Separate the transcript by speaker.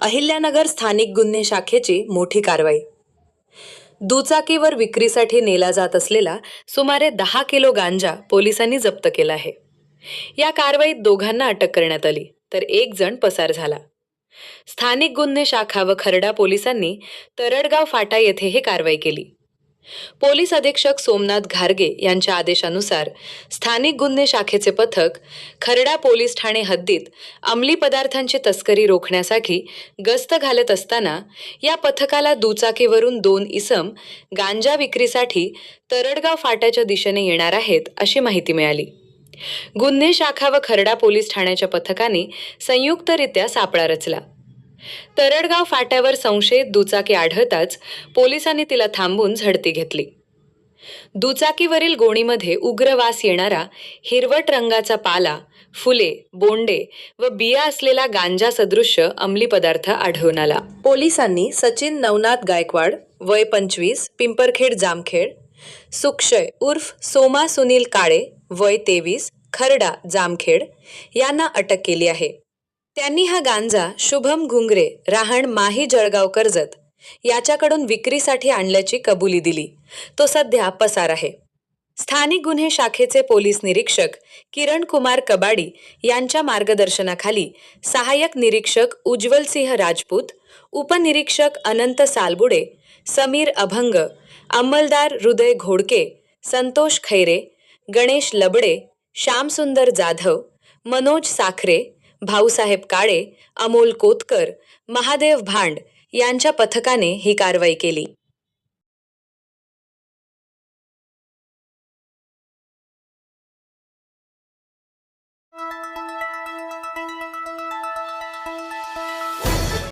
Speaker 1: अहिल्यानगर स्थानिक गुन्हे शाखेची मोठी कारवाई। दुचाकीवर विक्रीसाठी नेला जात असलेला सुमारे 10 किलो गांजा पोलिसांनी जप्त केला आहे। या कारवाईत दोघांना अटक करण्यात आली, तर एक जण पसार झाला। स्थानिक गुन्हे शाखा व खर्डा पोलिसांनी तरडगाव फाटा येथे ही कारवाई केली। पोलीस अधीक्षक सोमनाथ घारगे यांच्या आदेशानुसार स्थानिक गुन्हे शाखेचे पथक खर्डा पोलीस ठाणे हद्दीत अंमली पदार्थांची तस्करी रोखण्यासाठी गस्त घालत असताना या पथकाला दुचाकीवरून 2 इसम गांजा विक्रीसाठी तरडगाव फाट्याच्या दिशेने येणार आहेत अशी माहिती मिळाली। गुन्हे शाखा व खर्डा पोलीस ठाण्याच्या पथकाने संयुक्तरित्या सापळा रचला। तरडगाव फाट्यावर संशयित दुचाकी आढळताच पोलिसांनी तिला थांबवून झडती घेतली। दुचाकीवरील गोणीमध्ये उग्र वास येणारा हिरवट रंगाचा पाला, फुले, बोंडे व बिया असलेला गांजा सदृश्य अंमली पदार्थ आढळून आला। पोलिसांनी सचिन नवनाथ गायकवाड, वय 25, पिंपरखेड जामखेड, सुक्षय उर्फ सोमा सुनील काळे, वय 23, खर्डा जामखेड यांना अटक केली आहे। त्यांनी हा गांजा शुभम घुंगरे, राहण माही जळगाव कर्जत याच्याकडून विक्रीसाठी आणल्याची कबुली दिली। तो सध्या पसार आहे। स्थानिक गुन्हे शाखेचे पोलीस निरीक्षक किरण कुमार कबाडी यांच्या मार्गदर्शनाखाली सहाय्यक निरीक्षक उज्ज्वल सिंह राजपूत, उपनिरीक्षक अनंत सालबुडे, समीर अभंग, अंमलदार हृदय घोडके, संतोष खैरे, गणेश लबडे, श्यामसुंदर जाधव, मनोज साखरे, भाऊसाहेब काळे, अमोल कोतकर, महादेव भांड यांच्या पथकाने ही कारवाई केली।